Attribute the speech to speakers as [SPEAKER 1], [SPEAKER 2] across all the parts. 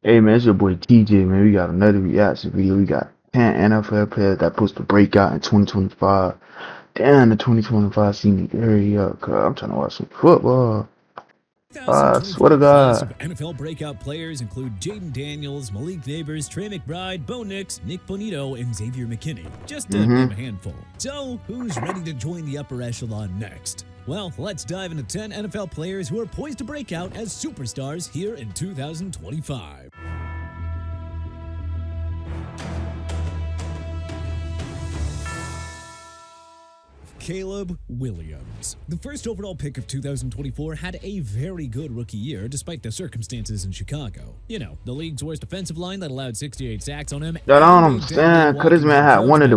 [SPEAKER 1] Hey man, it's your boy TJ, man. We got another reaction video. We got 10 NFL players that supposed to break out in 2025. Damn, the 2025 season, hurry up, cuz I'm trying to watch some football. I swear to
[SPEAKER 2] 2024 class of
[SPEAKER 1] God.
[SPEAKER 2] NFL breakout players include Jaden Daniels, Malik Neighbors, Trey McBride, Bo Nix, Nick Bonito, and Xavier McKinney, just to name a handful. So, who's ready to join the upper echelon next? Well, let's dive into 10 NFL players who are poised to break out as superstars here in 2025. Caleb Williams. The first overall pick of 2024 had a very good rookie year despite the circumstances in Chicago. You know, the league's worst offensive line that allowed 68 sacks on him.
[SPEAKER 1] That I don't understand, cause this man had one of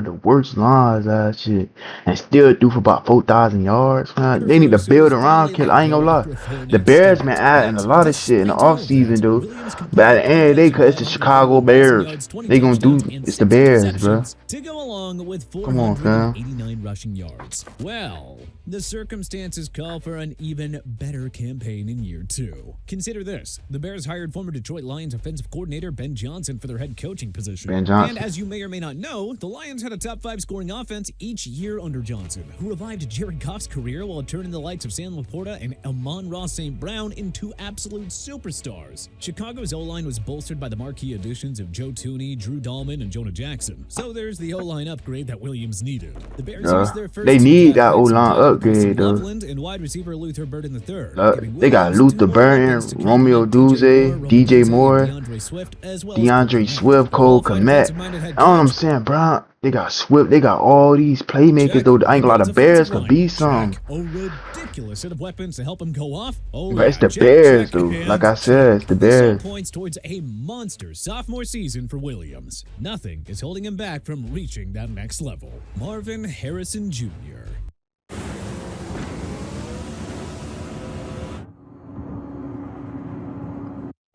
[SPEAKER 1] the worst lines that shit, and still threw for about 4,000 yards. Man, they need to build around Caleb. I ain't gonna lie, the Bears been adding a lot of shit in the offseason, dude. But at the end of the day, cause it's the Chicago Bears, they gonna do it's the Bears, bro.
[SPEAKER 2] To go along with
[SPEAKER 1] Come on, fam.
[SPEAKER 2] 489 rushing yards. Well, the circumstances call for an even better campaign in year 2. Consider this. The Bears hired former Detroit Lions offensive coordinator Ben Johnson for their head coaching position.
[SPEAKER 1] Ben Johnson.
[SPEAKER 2] And as you may or may not know, the Lions had a top 5 scoring offense each year under Johnson, who revived Jared Goff's career while turning the likes of Sam Laporta and Amon-Ra St. Brown into absolute superstars. Chicago's O-line was bolstered by the marquee additions of Joe Tooney, Drew Dahlman, and Jonah Jackson. So there's the O-line upgrade that Williams needed. The Bears used their first
[SPEAKER 1] They need that O-line upgrade, though.
[SPEAKER 2] and wide receiver Luther Burden III.
[SPEAKER 1] They got Luther Burden, Romeo Duze, DJ Moore, DeAndre Swift, Cole Kmet. I don't know what I'm saying, bro. They got Swift. They got all these playmakers, though. I ain't gonna lie, the Bears could be some.
[SPEAKER 2] A ridiculous set of weapons to help him go off.
[SPEAKER 1] But it's the Bears, dude. Like I said, it's the Bears.
[SPEAKER 2] Points towards a monster sophomore season for Williams. Nothing is holding him back from reaching that next level. Marvin Harrison Jr.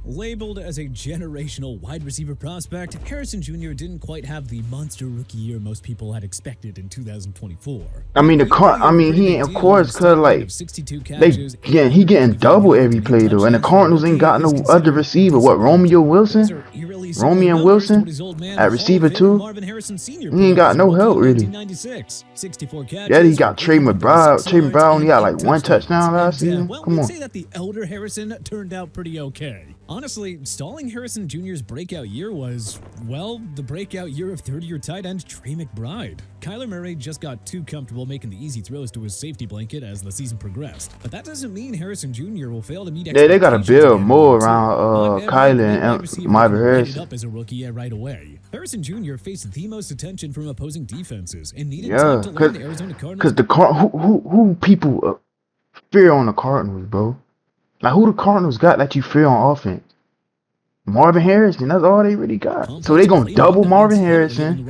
[SPEAKER 2] Labeled as a generational wide receiver prospect, Harrison Jr. didn't quite have the monster rookie year most people had expected in 2024.
[SPEAKER 1] I mean, he ain't, of course, cause like he getting double every play though, and the Cardinals ain't got no other receiver. What, Romeo Wilson? Romeo Wilson at receiver 2. He ain't got no help really. Yeah, he got Trey McBride. Trey McBride only got like 1 touchdown last season. Come on.
[SPEAKER 2] Say that the elder Harrison turned out pretty okay. Honestly, stalling Harrison Jr.'s breakout year was, well, the breakout year of third-year tight end Trey McBride. Kyler Murray just got too comfortable making the easy throws to his safety blanket as the season progressed. But that doesn't mean Harrison Jr. will fail to meet expectations.
[SPEAKER 1] They gotta build more around Kyler and Marvin Harrison.
[SPEAKER 2] Up as a rookie right away. Harrison Jr. faced the most attention from opposing defenses and needed time to learn the Arizona Cardinals.
[SPEAKER 1] Cause who people fear on the Cardinals, bro? Like, who the Cardinals got that you fear on offense? Marvin Harrison, that's all they really got. So they gonna double Marvin Harrison,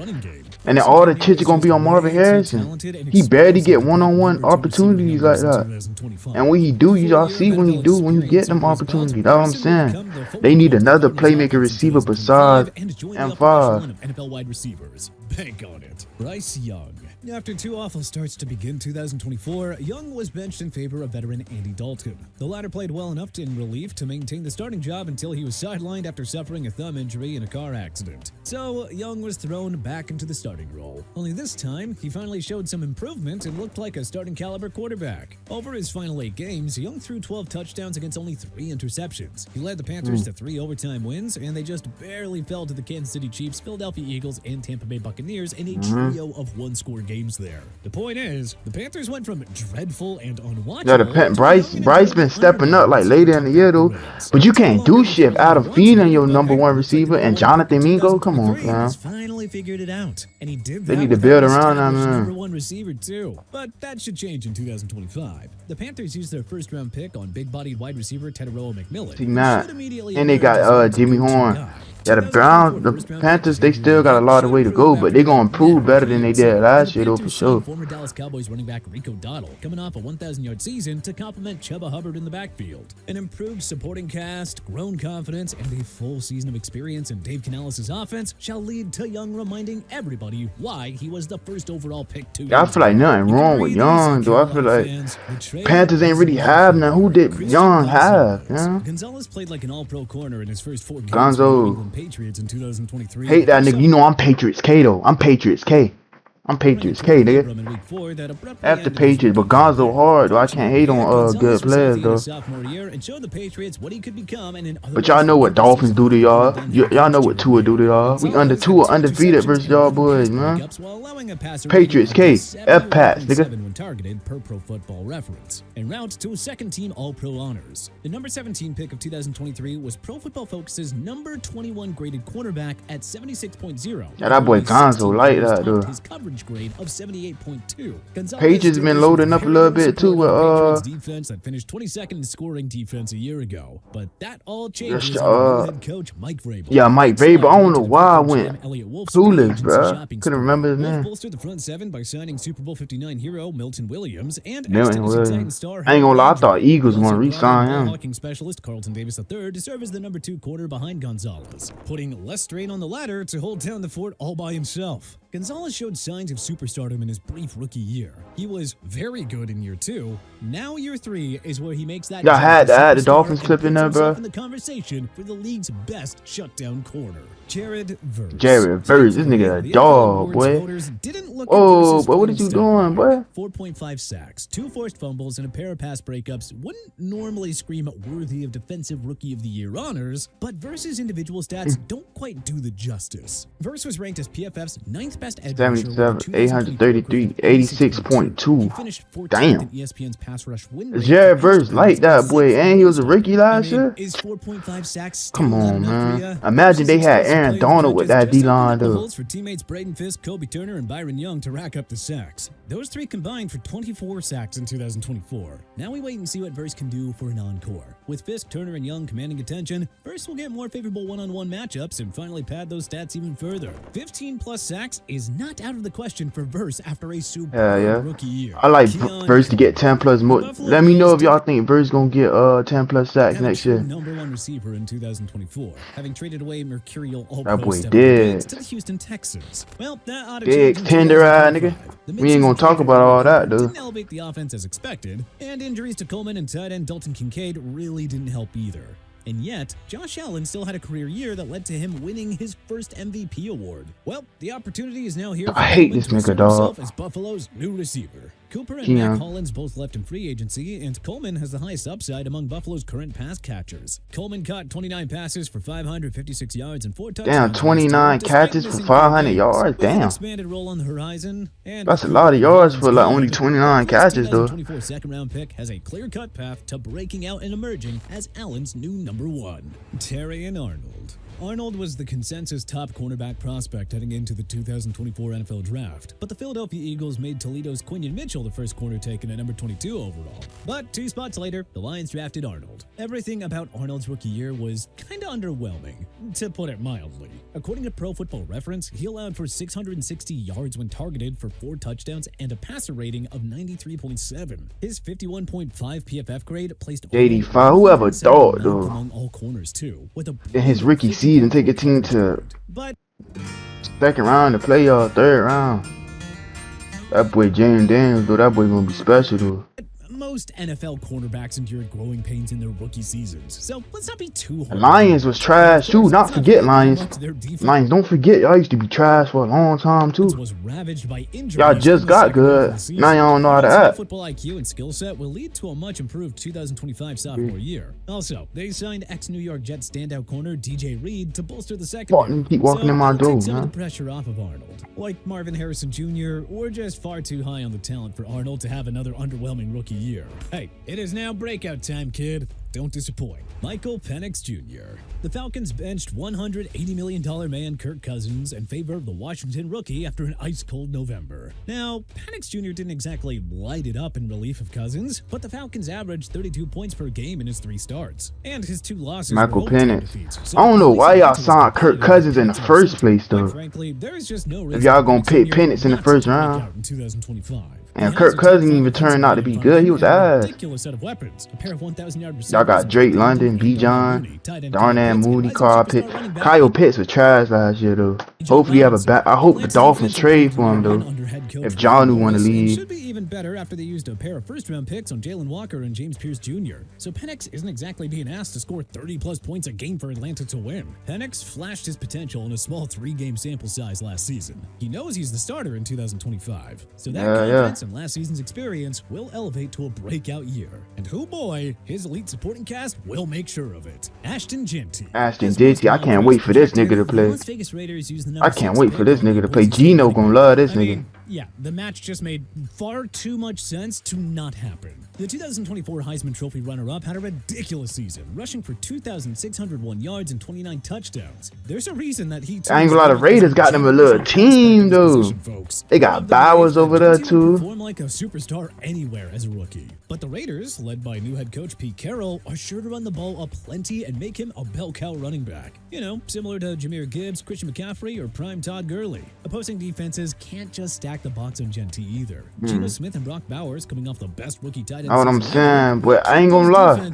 [SPEAKER 1] and then all the chips are gonna be on Marvin Harrison. He barely get one-on-one opportunities like that. And when he do, y'all see when he do, when you get them opportunities. That's what I'm saying. They need another playmaker receiver besides M5.
[SPEAKER 2] NFL wide receivers. Bank on it. Bryce Young. After 2 awful starts to begin 2024, Young was benched in favor of veteran Andy Dalton. The latter played well enough in relief to maintain the starting job until he was sidelined after suffering a thumb injury in a car accident. So, Young was thrown back into the starting role. Only this time, he finally showed some improvement and looked like a starting caliber quarterback. Over his final 8 games, Young threw 12 touchdowns against only 3 interceptions. He led the Panthers to 3 overtime wins, and they just barely fell to the Kansas City Chiefs, Philadelphia Eagles, and Tampa Bay Buccaneers in a trio of 1-score games there. The point is, the Panthers went from dreadful and unwatchable.
[SPEAKER 1] Yeah, Bryce been stepping up like later in the year though, but you can't do shit out of feeding your #1 receiver and Jonathan Mingo. Come on, fam.
[SPEAKER 2] Finally figured it out, and he did.
[SPEAKER 1] They need to build around that man.
[SPEAKER 2] #1 receiver too, but that should change in 2025. The Panthers used their first-round pick on big-bodied wide receiver Tedoroa McMillan.
[SPEAKER 1] And they got Jimmy Horn. Yeah, the Browns, the Panthers, they still got a lot of way to go, but they gonna improve better than they did last year, though, for sure.
[SPEAKER 2] Former Dallas Cowboys running back BREAKOUT, coming off a 1,000-yard season to complement Chuba Hubbard in the backfield. An improved supporting cast, grown confidence, and a full season of experience in Dave Canales' offense shall lead to Young reminding everybody why he was the first overall pick 2 years
[SPEAKER 1] I feel like nothing wrong with Young, though. I feel like Panthers ain't really have now. Who did Young have? Yeah.
[SPEAKER 2] Gonzalez played like an all-pro corner in his first 4 games
[SPEAKER 1] Gonzo.
[SPEAKER 2] for the New England Patriots in 2023.
[SPEAKER 1] Hate that nigga. You know I'm Patriots K though. I'm Patriots K. I'm Patriots K, nigga. After Patriots, but Gonzo hard though. I can't hate on good players though. But y'all know what Dolphins do to y'all. Y'all know what Tua do to y'all. We Tua undefeated versus y'all boys, man. Patriots K. F Pats, nigga.
[SPEAKER 2] Targeted per Pro Football Reference. En route to a second-team All-Pro honors. The number 17 pick of 2023 was Pro Football Focus's number 21 graded cornerback at 76.0.
[SPEAKER 1] Yeah, that boy Gonzo like that though.
[SPEAKER 2] His coverage grade of 78.2.
[SPEAKER 1] Patriots been loading up a little bit too with
[SPEAKER 2] defense that finished 22nd in scoring defense a year ago, but that all changes head coach Mike Vrabel.
[SPEAKER 1] Yeah, Mike Vrabel. I don't know why I went clueless, bro. Couldn't remember his name.
[SPEAKER 2] Bolstered the front seven by signing Super Bowl 59 hero Milton Williams and
[SPEAKER 1] Milton Williams. I ain't gonna lie, I thought Eagles gonna re-sign him.
[SPEAKER 2] Blocking specialist Carlton Davis III to serve as the number 2 corner behind Gonzalez, putting less strain on the latter to hold down the fort all by himself. Gonzalez showed signs of superstardom in his brief rookie year. He was very good in year 2. Now year 3 is where he makes that.
[SPEAKER 1] Y'all had to add the Dolphins clip in there, bro.
[SPEAKER 2] In the conversation for the league's best shutdown corner, Jared Verse.
[SPEAKER 1] Jared Verse, this nigga a dog, boy. Oh, but what are you doing, boy?
[SPEAKER 2] 4.5 sacks, 2 forced fumbles, and a pair of pass breakups wouldn't normally scream worthy of Defensive Rookie of the Year honors, but Verse's individual stats don't quite do the justice. Verse was ranked as PFF's 9th best edge rusher,
[SPEAKER 1] 77, 833, 86.2.
[SPEAKER 2] He finished 14th
[SPEAKER 1] Damn.
[SPEAKER 2] in ESPN's pass rush win rate.
[SPEAKER 1] Jared Verse like that, boy, and he was a rookie last year.
[SPEAKER 2] Is 4.5 sacks
[SPEAKER 1] Come on, man. Imagine they had Aaron Donald with that D-line, though.
[SPEAKER 2] For teammates Braden Fisk, Kobe Turner, and Byron Young to rack up the sacks. Those 3 combined for 24 sacks in 2024. Now we wait and see what Verse can do for an encore. With Fisk, Turner, and Young commanding attention, Verse will get more favorable one-on-one matchups and finally pad those stats even further. 15-plus sacks is not out of the question for Verse after a superb rookie year.
[SPEAKER 1] I like Verse to get 10-plus more. Let me know if y'all think Verse gonna get 10-plus sacks next year.
[SPEAKER 2] Number 1 receiver in 2024, having traded away mercurial
[SPEAKER 1] that boy did
[SPEAKER 2] to the Houston Texans. Well, that ought to
[SPEAKER 1] big tender eye, nigga. We ain't gonna talk about all that, though.
[SPEAKER 2] Didn't elevate the offense as expected, and injuries to Coleman and tight end Dalton Kincaid really didn't help either. And yet, Josh Allen still had a career year that led to him winning his first MVP award. Well, the opportunity is now here for
[SPEAKER 1] I hate this nigga, dog.
[SPEAKER 2] As Buffalo's new receiver. Cooper and Matt Collins both left in free agency, and Coleman has the highest upside among Buffalo's current pass catchers. Coleman caught 29 passes for 556 yards and 4 touchdowns.
[SPEAKER 1] Damn, 29 catches for 500 yards. Damn.
[SPEAKER 2] Expanded role on the horizon, and
[SPEAKER 1] that's a lot of yards for like only 29 catches, though.
[SPEAKER 2] 2024 second-round pick has a clear-cut path to breaking out and emerging as Allen's new number 1. Terrion Arnold. Arnold was the consensus top cornerback prospect heading into the 2024 NFL Draft, but the Philadelphia Eagles made Toledo's Quinion Mitchell the first corner taken at number 22 overall. But 2 spots later, the Lions drafted Arnold. Everything about Arnold's rookie year was kinda underwhelming, to put it mildly. According to Pro Football Reference, he allowed for 660 yards when targeted for 4 touchdowns and a passer rating of 93.7. His 51.5 PFF grade placed
[SPEAKER 1] 85. Whoever thought, though,
[SPEAKER 2] among all corners too, with a
[SPEAKER 1] in his rookie season, take a team to second round, the playoff, third round. That boy Jaden Daniels, though, that boy gonna be special, though.
[SPEAKER 2] Most NFL cornerbacks endured growing pains in their rookie seasons, so let's not be too hard.
[SPEAKER 1] Lions was trash too. Not forget Lions. Lions, don't forget, y'all used to be trash for a long time too. Y'all just got good. Now y'all don't know how to act.
[SPEAKER 2] Football IQ and skill set will lead to a much improved 2025 sophomore year. Also, they signed ex-New York Jets standout corner DJ Reed to bolster the secondary.
[SPEAKER 1] Keep walking in my door,
[SPEAKER 2] take some of
[SPEAKER 1] man.
[SPEAKER 2] the pressure off of Arnold, like Marvin Harrison Jr. or just far too high on the talent for Arnold to have another underwhelming rookie year. year. Hey, it is now breakout time, kid. Don't disappoint. Michael Penix Jr. The Falcons benched $180 million man Kirk Cousins in favor of the Washington rookie after an ice-cold November. Now, Penix Jr. didn't exactly light it up in relief of Cousins, but the Falcons averaged 32 points per game in his 3 starts. And his 2 losses
[SPEAKER 1] Michael
[SPEAKER 2] were overtime
[SPEAKER 1] Penix.
[SPEAKER 2] defeats, so
[SPEAKER 1] I don't know why y'all
[SPEAKER 2] signed
[SPEAKER 1] signed Kirk Cousins in the first place, though.
[SPEAKER 2] frankly, there is just no
[SPEAKER 1] If y'all gonna pick Penix in the first round.
[SPEAKER 2] in 2025.
[SPEAKER 1] And Kirk Cousins even turned out to be good. He was ass.
[SPEAKER 2] Ridiculous set of weapons. A pair of 1,000-yard receivers.
[SPEAKER 1] Y'all got Drake London, B. John, Darnell Mooney, Carl Pitts. Kyle Pitts was trash last year though. Hopefully you have a back. I hope the Dolphins trade for him though. If John want to leave.
[SPEAKER 2] Should be even better after they used a pair of first-round picks on Jalen Walker and James Pierce Jr. So Penix isn't exactly being asked to score 30-plus points a game for Atlanta to win. Penix flashed his potential in a small 3-game sample size last season. He knows he's the starter in 2025. So that confidence and last season's experience will elevate to a breakout year. And oh boy, his elite supporting cast will make sure of it. Ashton Jeanty.
[SPEAKER 1] I can't wait for this nigga to play. I can't wait for this nigga to play. Gino gonna love this nigga.
[SPEAKER 2] Yeah, the match just made far too much sense to not happen. The 2024 Heisman Trophy runner-up had a ridiculous season, rushing for 2,601 yards and 29 touchdowns. There's a reason that he...
[SPEAKER 1] I ain't gonna lie, the Raiders got them a little team, though. They got Bowers over there, too.
[SPEAKER 2] Perform like a superstar anywhere as a rookie. But the Raiders, led by new head coach Pete Carroll, are sure to run the ball up plenty and make him a bell cow running back. You know, similar to Jahmyr Gibbs, Christian McCaffrey, or prime Todd Gurley. Opposing defenses can't just stack the box on Jeanty either. Geno Smith and Brock Bowers coming off the best rookie tight end.
[SPEAKER 1] That's what I'm saying, but I ain't gonna lie.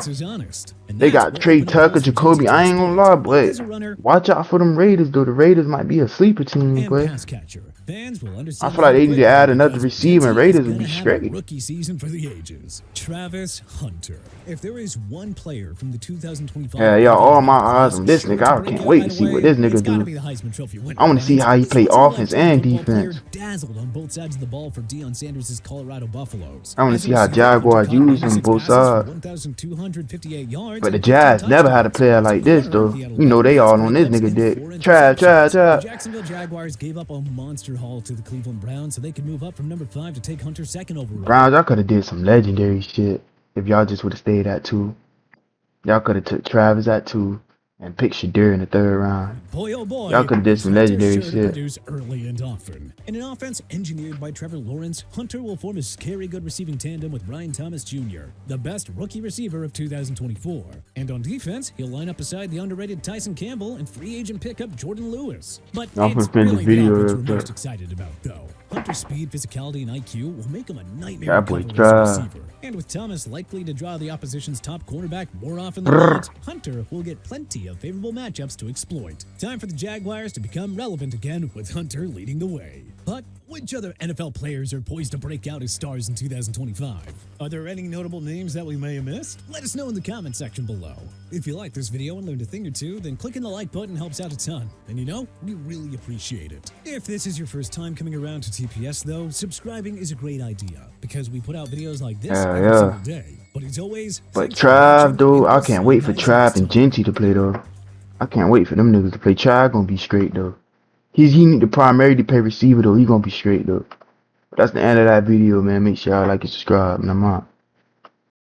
[SPEAKER 1] They got Trey Tucker, Jacoby. I ain't gonna lie, but watch out for them Raiders, though. The Raiders might be a sleeper team, but I feel like they need to add another receiver, and Raiders would be straight.
[SPEAKER 2] Rookie season for the ages. Travis Hunter. If there is one player from the 2025,
[SPEAKER 1] yeah, y'all, all my eyes on this nigga. I can't wait to see what this nigga do. I want to see how he play offense and defense.
[SPEAKER 2] Dazzled on both sides of the ball for Deion Sanders' Colorado Buffaloes.
[SPEAKER 1] I want to see how Jaguars use him both sides.
[SPEAKER 2] 1,258 yards.
[SPEAKER 1] But the Jazz never had a player like this, though. You know they all on this nigga dick. Trash.
[SPEAKER 2] Jacksonville Jaguars gave up a monster haul to the Cleveland Browns so they could move up from number 5 to take Hunter's second overall.
[SPEAKER 1] Browns, y'all could have did some legendary shit if y'all just would have stayed at 2. Y'all could have took Travis at 2 and picked Shadir in the 3rd round.
[SPEAKER 2] Boy, oh boy,
[SPEAKER 1] y'all could have did some legendary shit.
[SPEAKER 2] Early and often. In an offense engineered by Trevor Lawrence, Hunter will form a scary good receiving tandem with Brian Thomas Jr., the best rookie receiver of 2024. And on defense, he'll line up beside the underrated Tyson Campbell and free agent pickup Jordan Lewis. But it's really the offense we're most excited about, though. Hunter's speed, physicality, and IQ will make him a nightmare receiver. And with Thomas likely to draw the opposition's top cornerback more often than not, Hunter will get plenty of favorable matchups to exploit. Time for the Jaguars to become relevant again, with Hunter leading the way. But which other NFL players are poised to break out as stars in 2025? Are there any notable names that we may have missed? Let us know in the comment section below. If you like this video and learned a thing or two, then clicking the like button helps out a ton. And you know, we really appreciate it. If this is your first time coming around to TPS though, subscribing is a great idea because we put out videos like this every single day. But it's always...
[SPEAKER 1] But Trav, dude, I can't wait for Trav and Jeanty to play though. I can't wait for them niggas to play. Trav gonna be straight though. He need the primary to play receiver though. He gonna be straight though. But that's the end of that video, man. Make sure y'all like and subscribe, and I'm out.